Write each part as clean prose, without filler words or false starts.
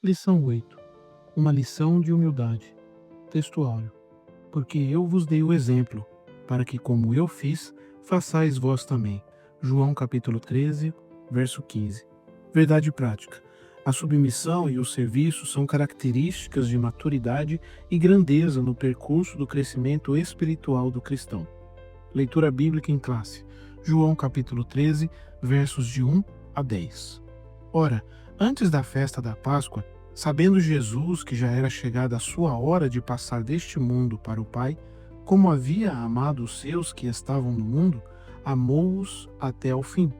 Lição 8. Uma lição de humildade. Textuário. Porque eu vos dei o exemplo, para que como eu fiz, façais vós também. João capítulo 13, verso 15. Verdade prática. A submissão e o serviço são características de maturidade e grandeza no percurso do crescimento espiritual do cristão. Leitura bíblica em classe. João capítulo 13, versos de 1 a 10. Ora, antes da festa da Páscoa, sabendo Jesus que já era chegada a sua hora de passar deste mundo para o Pai, como havia amado os seus que estavam no mundo, amou-os até ao fim.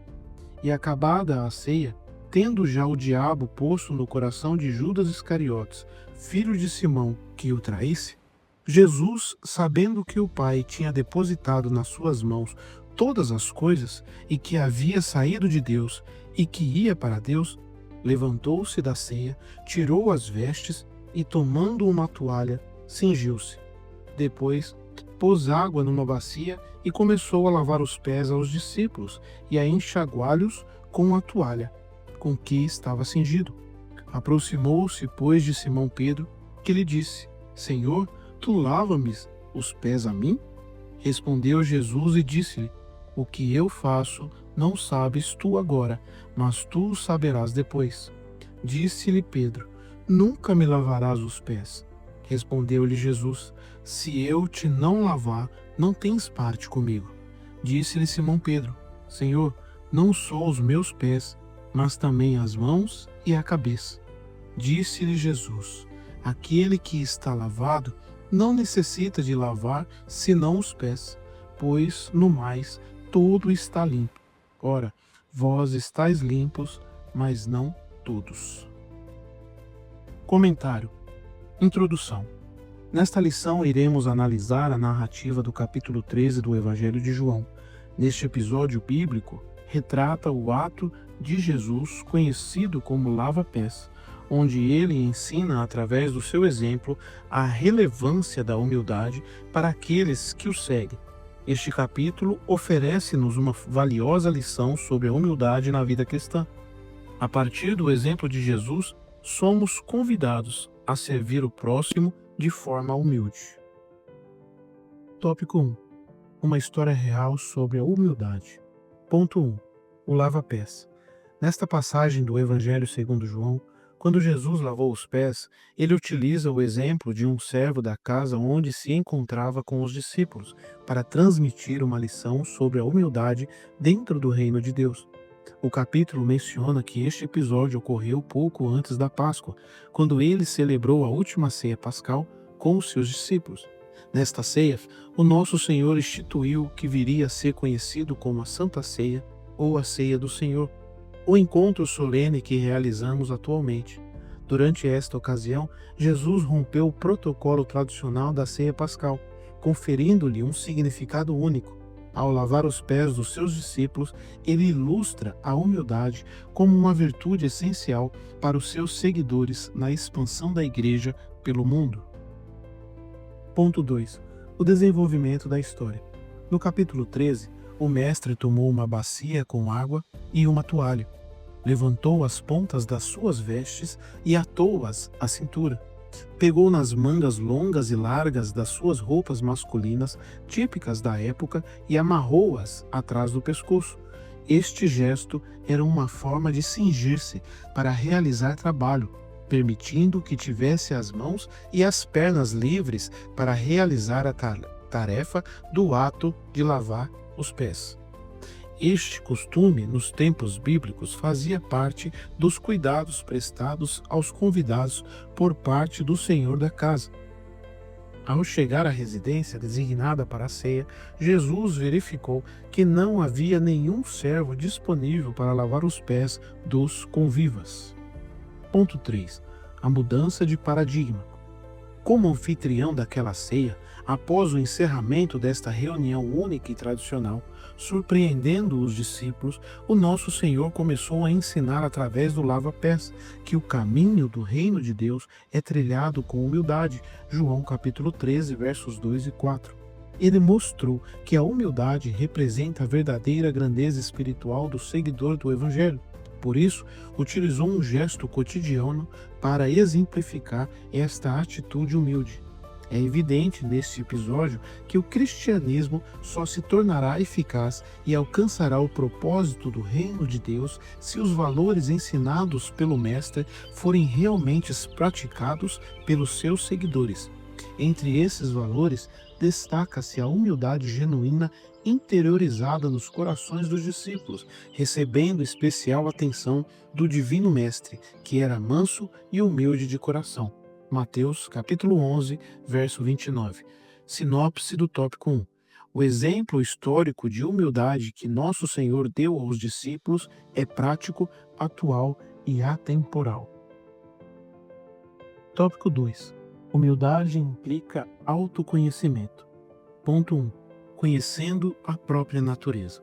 E acabada a ceia, tendo já o diabo posto no coração de Judas Iscariotes, filho de Simão, que o traísse, Jesus, sabendo que o Pai tinha depositado nas suas mãos todas as coisas e que havia saído de Deus e que ia para Deus, levantou-se da ceia, tirou as vestes e, tomando uma toalha, cingiu-se. Depois, pôs água numa bacia e começou a lavar os pés aos discípulos e a enxaguá-los com a toalha com que estava cingido. Aproximou-se, pois, de Simão Pedro, que lhe disse: Senhor, tu lava-me os pés a mim? Respondeu Jesus e disse-lhe: O que eu faço não sabes tu agora, mas tu o saberás depois. Disse-lhe Pedro: Nunca me lavarás os pés. Respondeu-lhe Jesus: Se eu te não lavar, não tens parte comigo. Disse-lhe Simão Pedro: Senhor, não só os meus pés, mas também as mãos e a cabeça. Disse-lhe Jesus: Aquele que está lavado não necessita de lavar senão os pés, pois, no mais, todo está limpo. Ora, vós estáis limpos, mas não todos. Comentário. Introdução. Nesta lição iremos analisar a narrativa do capítulo 13 do Evangelho de João. Neste episódio bíblico, retrata o ato de Jesus conhecido como lava-pés, onde ele ensina através do seu exemplo a relevância da humildade para aqueles que o seguem. Este capítulo oferece-nos uma valiosa lição sobre a humildade na vida cristã. A partir do exemplo de Jesus, somos convidados a servir o próximo de forma humilde. Tópico 1. Uma história real sobre a humildade. Ponto 1. O lava-pés. Nesta passagem do Evangelho segundo João, quando Jesus lavou os pés, ele utiliza o exemplo de um servo da casa onde se encontrava com os discípulos para transmitir uma lição sobre a humildade dentro do reino de Deus. O capítulo menciona que este episódio ocorreu pouco antes da Páscoa, quando ele celebrou a última ceia pascal com os seus discípulos. Nesta ceia, o nosso Senhor instituiu o que viria a ser conhecido como a Santa Ceia ou a Ceia do Senhor, o encontro solene que realizamos atualmente. Durante esta ocasião, Jesus rompeu o protocolo tradicional da ceia pascal, conferindo-lhe um significado único. Ao lavar os pés dos seus discípulos, ele ilustra a humildade como uma virtude essencial para os seus seguidores na expansão da igreja pelo mundo. Ponto 2. O desenvolvimento da história. No capítulo 13, o mestre tomou uma bacia com água e uma toalha. Levantou as pontas das suas vestes e atou-as à cintura. Pegou nas mangas longas e largas das suas roupas masculinas, típicas da época, e amarrou-as atrás do pescoço. Este gesto era uma forma de cingir-se para realizar trabalho, permitindo que tivesse as mãos e as pernas livres para realizar a tarefa do ato de lavar os pés. Este costume, nos tempos bíblicos, fazia parte dos cuidados prestados aos convidados por parte do senhor da casa. Ao chegar à residência designada para a ceia, Jesus verificou que não havia nenhum servo disponível para lavar os pés dos convivas. Ponto 3. A mudança de paradigma. Como anfitrião daquela ceia, após o encerramento desta reunião única e tradicional, surpreendendo os discípulos, o nosso Senhor começou a ensinar através do lava-pés que o caminho do reino de Deus é trilhado com humildade. João capítulo 13, versos 2 e 4. Ele mostrou que a humildade representa a verdadeira grandeza espiritual do seguidor do Evangelho. Por isso, utilizou um gesto cotidiano para exemplificar esta atitude humilde. É evidente neste episódio que o cristianismo só se tornará eficaz e alcançará o propósito do reino de Deus se os valores ensinados pelo Mestre forem realmente praticados pelos seus seguidores. Entre esses valores, destaca-se a humildade genuína interiorizada nos corações dos discípulos, recebendo especial atenção do Divino Mestre, que era manso e humilde de coração. Mateus capítulo 11, verso 29. Sinopse do tópico 1. O exemplo histórico de humildade que nosso Senhor deu aos discípulos é prático, atual e atemporal. Tópico 2. Humildade implica autoconhecimento. Ponto 1. Conhecendo a própria natureza.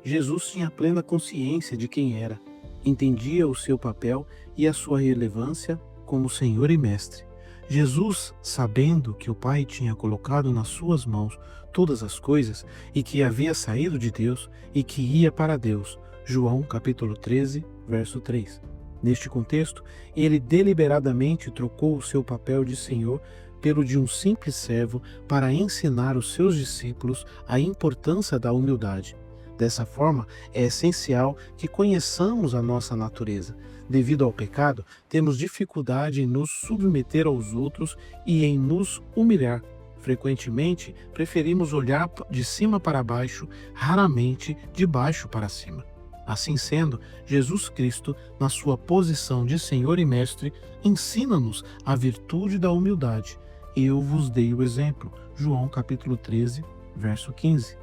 Jesus tinha plena consciência de quem era, entendia o seu papel e a sua relevância como Senhor e Mestre. Jesus, sabendo que o Pai tinha colocado nas suas mãos todas as coisas e que havia saído de Deus e que ia para Deus. João capítulo 13, verso 3. Neste contexto, ele deliberadamente trocou o seu papel de Senhor pelo de um simples servo para ensinar os seus discípulos a importância da humildade. Dessa forma, é essencial que conheçamos a nossa natureza. Devido ao pecado, temos dificuldade em nos submeter aos outros e em nos humilhar. Frequentemente, preferimos olhar de cima para baixo, raramente de baixo para cima. Assim sendo, Jesus Cristo, na sua posição de Senhor e Mestre, ensina-nos a virtude da humildade. Eu vos dei o exemplo. João capítulo 13, verso 15.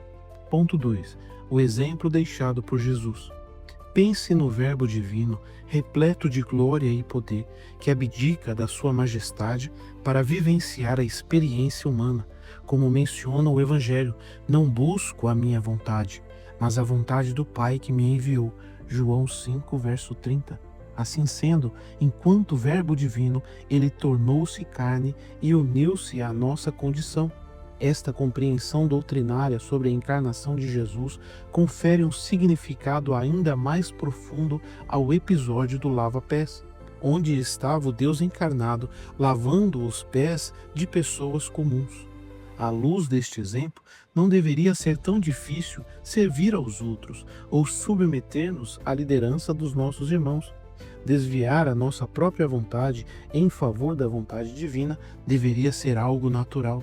Ponto 2. O exemplo deixado por Jesus. Pense no Verbo divino, repleto de glória e poder, que abdica da sua majestade para vivenciar a experiência humana. Como menciona o Evangelho, não busco a minha vontade, mas a vontade do Pai que me enviou. João 5, verso 30. Assim sendo, enquanto Verbo divino, ele tornou-se carne e uniu-se à nossa condição. Esta compreensão doutrinária sobre a encarnação de Jesus confere um significado ainda mais profundo ao episódio do lava-pés, onde estava o Deus encarnado lavando os pés de pessoas comuns. À luz deste exemplo, não deveria ser tão difícil servir aos outros ou submeter-nos à liderança dos nossos irmãos. Desviar a nossa própria vontade em favor da vontade divina deveria ser algo natural.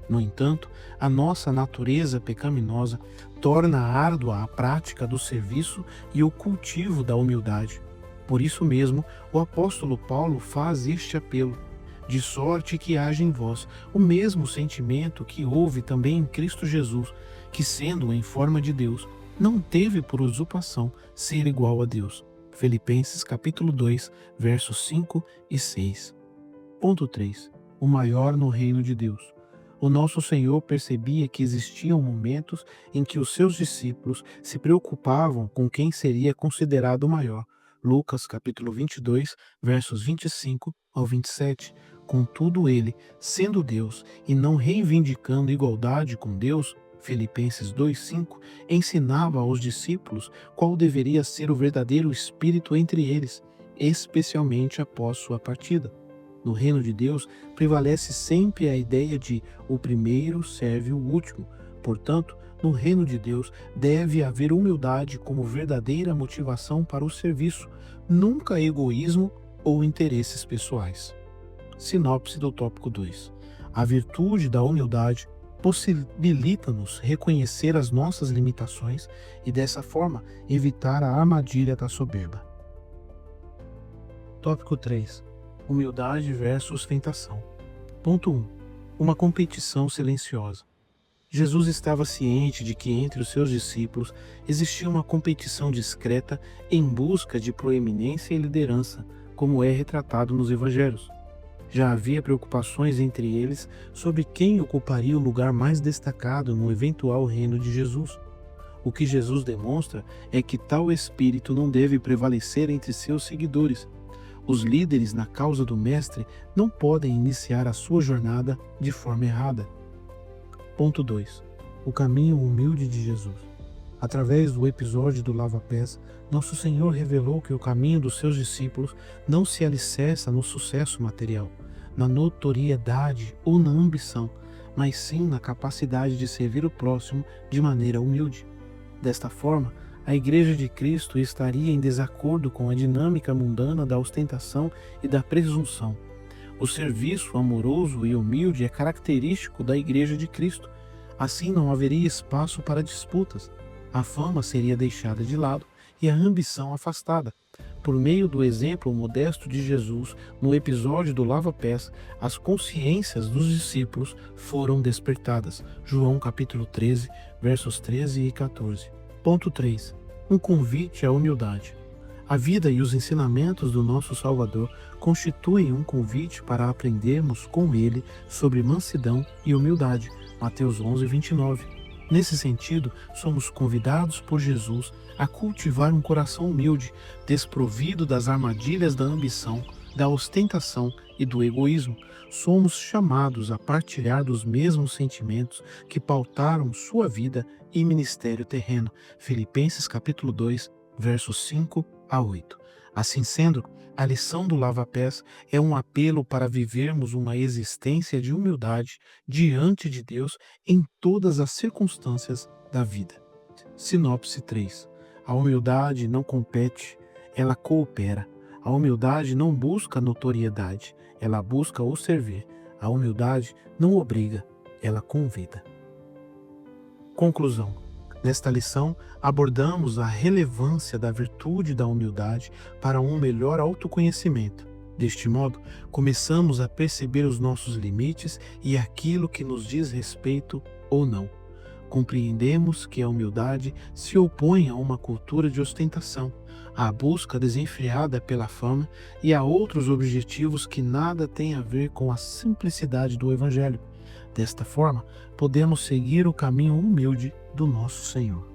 No entanto, a nossa natureza pecaminosa torna árdua a prática do serviço e o cultivo da humildade. Por isso mesmo, o apóstolo Paulo faz este apelo: de sorte que haja em vós o mesmo sentimento que houve também em Cristo Jesus, que, sendo em forma de Deus, não teve por usurpação ser igual a Deus. Filipenses capítulo 2, versos 5 e 6. Ponto 3. O maior no reino de Deus. O nosso Senhor percebia que existiam momentos em que os seus discípulos se preocupavam com quem seria considerado o maior. Lucas capítulo 22, versos 25 ao 27. Contudo ele, sendo Deus e não reivindicando igualdade com Deus, Filipenses 2:5, ensinava aos discípulos qual deveria ser o verdadeiro espírito entre eles, especialmente após sua partida. No reino de Deus, prevalece sempre a ideia de o primeiro serve o último. Portanto, no reino de Deus deve haver humildade como verdadeira motivação para o serviço, nunca egoísmo ou interesses pessoais. Sinopse do tópico 2. A virtude da humildade possibilita-nos reconhecer as nossas limitações e, dessa forma, evitar a armadilha da soberba. Tópico 3. Humildade versus tentação. Ponto 1. Uma competição silenciosa. Jesus estava ciente de que entre os seus discípulos existia uma competição discreta em busca de proeminência e liderança, como é retratado nos evangelhos. Já havia preocupações entre eles sobre quem ocuparia o lugar mais destacado no eventual reino de Jesus. O que Jesus demonstra é que tal espírito não deve prevalecer entre seus seguidores. Os líderes na causa do Mestre não podem iniciar a sua jornada de forma errada. Ponto 2. O caminho humilde de Jesus. Através do episódio do lava-pés, nosso Senhor revelou que o caminho dos seus discípulos não se alicerça no sucesso material, na notoriedade ou na ambição, mas sim na capacidade de servir o próximo de maneira humilde. Desta forma, a Igreja de Cristo estaria em desacordo com a dinâmica mundana da ostentação e da presunção. O serviço amoroso e humilde é característico da Igreja de Cristo. Assim não haveria espaço para disputas. A fama seria deixada de lado e a ambição afastada. Por meio do exemplo modesto de Jesus, no episódio do lava-pés, as consciências dos discípulos foram despertadas. João capítulo 13, versos 13 e 14. Ponto 3. Um convite à humildade. A vida e os ensinamentos do nosso Salvador constituem um convite para aprendermos com Ele sobre mansidão e humildade. Mateus 11, 29. Nesse sentido, somos convidados por Jesus a cultivar um coração humilde, desprovido das armadilhas da ambição, da ostentação e do egoísmo. Somos chamados a partilhar dos mesmos sentimentos que pautaram sua vida e ministério terreno. Filipenses capítulo 2, versos 5 a 8. Assim sendo, a lição do lava-pés é um apelo para vivermos uma existência de humildade diante de Deus em todas as circunstâncias da vida. Sinopse 3. A humildade não compete, ela coopera. A humildade não busca notoriedade, ela busca o servir. A humildade não obriga, ela convida. Conclusão. Nesta lição, abordamos a relevância da virtude da humildade para um melhor autoconhecimento. Deste modo, começamos a perceber os nossos limites e aquilo que nos diz respeito ou não. Compreendemos que a humildade se opõe a uma cultura de ostentação, à busca desenfreada pela fama e a outros objetivos que nada têm a ver com a simplicidade do Evangelho. Desta forma, podemos seguir o caminho humilde do nosso Senhor.